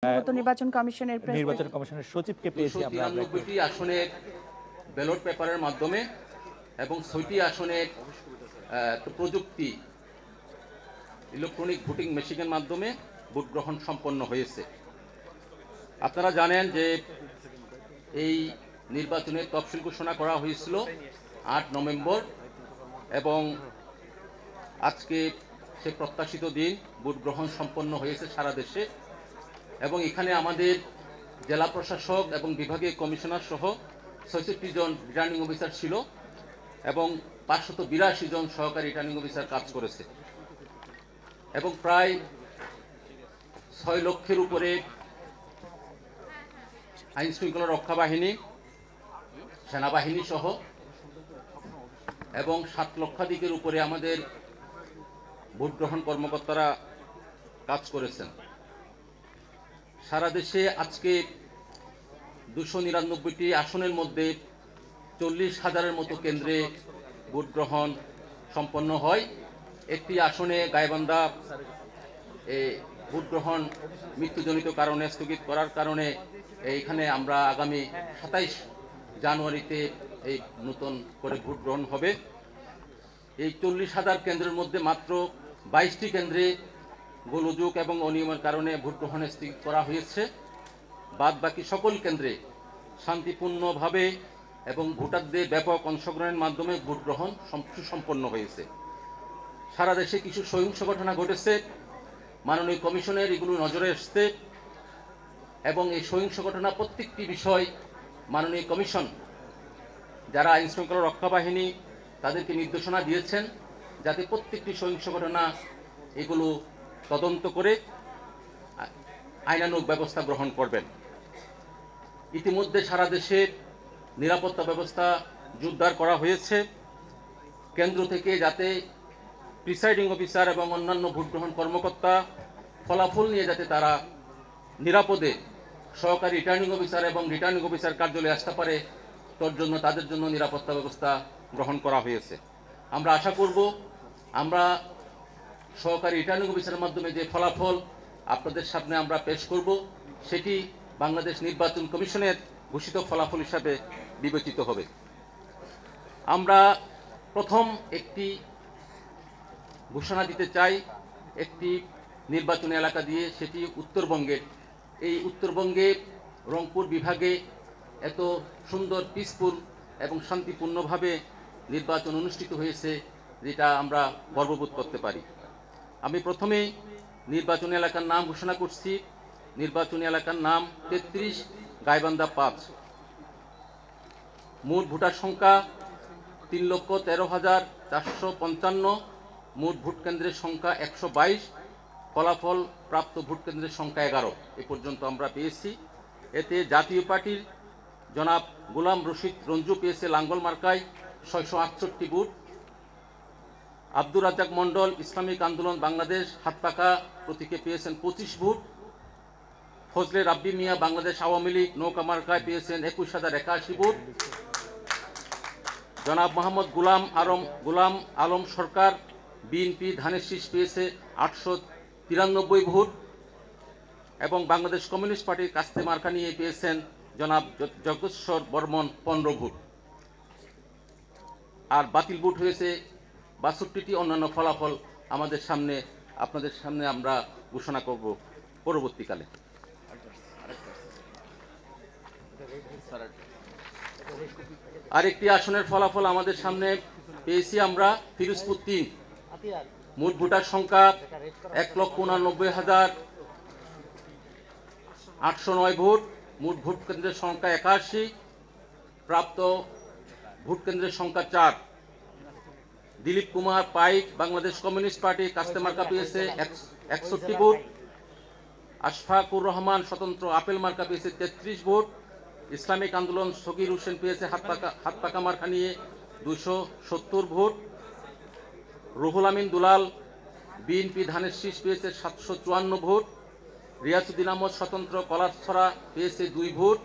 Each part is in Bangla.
নির্বাচন কমিশনের সচিবকে পেয়েছি আমরা 293টি আসনের ব্যালট পেপারের মাধ্যমে এবং 6টি আসনের প্রযুক্তি ইলেকট্রনিক ভোটিং মেশিনের মাধ্যমে ভোট গ্রহণ সম্পন্ন হয়েছে। আপনারা জানেন যে এই নির্বাচনের তফসিল ঘোষণা করা হয়েছিল 8 নভেম্বর এবং আজকে সে প্রত্যাশিত দিন ভোট গ্রহণ সম্পন্ন হয়েছে সারা দেশে এবং এখানে আমাদের জেলা প্রশাসক এবং বিভাগীয় কমিশনার সহ 66 জন রিটার্নিং অফিসার ছিল এবং 582 জন সহকারী রিটার্নিং অফিসার কাজ করেছে এবং প্রায় 6 লক্ষের উপরে আইন শৃঙ্খলা রক্ষা বাহিনী, সেনাবাহিনী সহ এবং 7 লক্ষাধিকের উপরে আমাদের ভোট গ্রহণ কর্মকর্তারা কাজ করেছেন। সারা দেশে আজকে 299টি আসনের মধ্যে 40,000-এর মতো কেন্দ্রে ভোট গ্রহণ সম্পন্ন হয়। একটি আসনে গাইবান্ধা ভোট গ্রহণ মৃত্যুজনিত কারণে স্থগিত করার কারণে এইখানে আমরা আগামী 27 জানুয়ারিতে এই নতুন করে ভোট গ্রহণ হবে। এই 40,000 কেন্দ্রের মধ্যে মাত্র 22টি কেন্দ্রে গোলযোগ এবং অনিয়মের কারণে ভোট গ্রহণ স্থগিত করা হয়েছে। বাদ বাকি সকল কেন্দ্রে শান্তিপূর্ণভাবে এবং ভোটারদের ব্যাপক অংশগ্রহণের মাধ্যমে ভোট গ্রহণ সুসম্পন্ন হয়েছে। সারা দেশে কিছু সহিংস ঘটনা ঘটেছে, মাননীয় কমিশনের এগুলো নজরে আসছে এবং এই সহিংস ঘটনা প্রত্যেকটি বিষয় মাননীয় কমিশন যারা আইন শৃঙ্খলা রক্ষা বাহিনী তাদেরকে নির্দেশনা দিয়েছেন যাতে প্রত্যেকটি সহিংস ঘটনা এগুলো তদন্ত করে আইনানুগ ব্যবস্থা গ্রহণ করবেন। ইতিমধ্যে সারা দেশে নিরাপত্তা ব্যবস্থা জোরদার করা হয়েছে কেন্দ্র থেকে যাতে প্রিসাইডিং অফিসার এবং অন্যান্য ভোট গ্রহণ কর্মকর্তা ফলাফল নিয়ে যাতে তারা নিরাপদে সহকারী রিটার্নিং অফিসার এবং রিটার্নিং অফিসার কার্যালয়ে আসতে পারে তার জন্য তাদের জন্য নিরাপত্তা ব্যবস্থা গ্রহণ করা হয়েছে। আমরা আশা করব আমরা সহকারী রিটার্নিং অফিসারের মাধ্যমে যে ফলাফল আপনাদের সামনে আমরা পেশ করব সেটি বাংলাদেশ নির্বাচন কমিশনের ঘোষিত ফলাফল হিসাবে বিবেচিত হবে। আমরা প্রথম একটি ঘোষণা দিতে চাই একটি নির্বাচনী এলাকা দিয়ে, সেটি উত্তরবঙ্গের। এই উত্তরবঙ্গে রংপুর বিভাগে এত সুন্দর পিসফুল এবং শান্তিপূর্ণভাবে নির্বাচন অনুষ্ঠিত হয়েছে যেটা আমরা গর্ববোধ করতে পারি। আমি প্রথমেই নির্বাচনী এলাকার নাম ঘোষণা করছি। নির্বাচনী এলাকার নাম 33 গাইবান্ধা 5। মোট ভোটার সংখ্যা 3,13,455। মোট ভোট কেন্দ্রের সংখ্যা 122। ফলাফল প্রাপ্ত ভোট কেন্দ্রের সংখ্যা 11 এ পর্যন্ত আমরা পেয়েছি। এতে জাতীয় পার্টির জনাব গোলাম রশিদ রঞ্জু পেয়েছে লাঙ্গল মার্কায় 668 ভোট। আব্দুর রাজ্জাক মন্ডল ইসলামিক আন্দোলন বাংলাদেশ হাতপাকা প্রতীকে পেয়েছেন 25 ভোট। ফজলে রাব্বি মিয়া বাংলাদেশ আওয়ামী লীগ নৌকা মার্কায় পেয়েছেন 21,081 ভোট। জনাব মোহাম্মদ গোলাম আলম সরকার বিএনপি ধানের শীষ পেয়েছে 893 ভোট এবং বাংলাদেশ কমিউনিস্ট পার্টির কাস্তে মার্কা নিয়ে পেয়েছেন জনাব জগৎশ্বর বর্মন 15 ভোট। আর বাতিল ভোট হয়েছে 62টি। অন্যান্য ফলাফল আপনাদের সামনে আমরা ঘোষণা করব পরবর্তীকালে। আরেকটি আসনের ফলাফল আমাদের সামনে পেয়েছি আমরা ফিরোজপুর 3। মোট ভোটার সংখ্যা 1,89,809 ভোট। মোট ভোট কেন্দ্রের সংখ্যা 81। প্রাপ্ত ভোট কেন্দ্রের সংখ্যা 4। দিলীপ কুমার পাইক বাংলাদেশ কমিউনিস্ট পার্টি কাস্তে মার্কা পেয়েছে 61 ভোট। আশফাকুর রহমান স্বতন্ত্র আপেল মার্কা পেয়েছে 33 ভোট। ইসলামিক আন্দোলন সগির হোসেন পেয়েছে হাতপাকা মার্কা নিয়ে 270 ভোট। রুহুল আমিন দুলাল বিএনপি ধানের শীষ পেয়েছে 754 ভোট। রিয়াজউদ্দিন আহমদ স্বতন্ত্র কলারছড়া পেয়েছে 2 ভোট।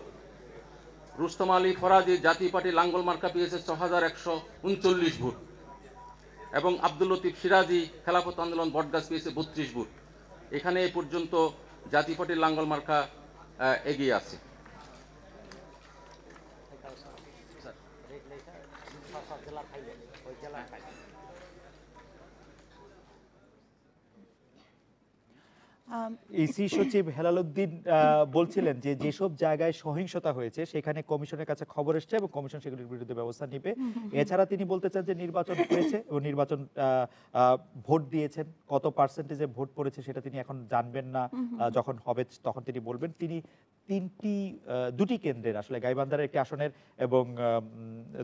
রুস্তম আলী ফরাজি জাতীয় পার্টি লাঙ্গল মার্কা পেয়েছে 6139 ভোট এবং আব্দুল লতিফ সিরাজি খেলাফত আন্দোলন বটগাছ পেয়েছে 32 ভোট। এখানে এ পর্যন্ত জাতীয় পার্টির লাঙ্গল মার্কা এগিয়ে আছে। ইসি সচিব হেলাল উদ্দিন বলছিলেন যে যেসব জায়গায় সহিংসতা হয়েছে সেখানে কমিশনের কাছে খবর এসেছে এবং কমিশন সেগুলির বিরুদ্ধে ব্যবস্থা নেবে। এছাড়া তিনি বলতে চান যে নির্বাচন হয়েছে এবং নির্বাচন ভোট দিয়েছেন, কত পার্সেন্টেজে ভোট পড়েছে সেটা তিনি এখন জানবেন না, যখন হবে তখন তিনি বলবেন। তিনি দুটি কেন্দ্রের আসলে গাইবান্ধারের একটি আসনের এবং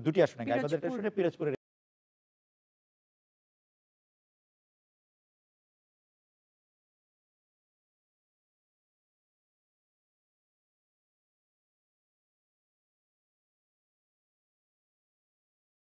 দুটি আসনে, গাইবান্ধারের একটি আসনে, পিরোজপুরের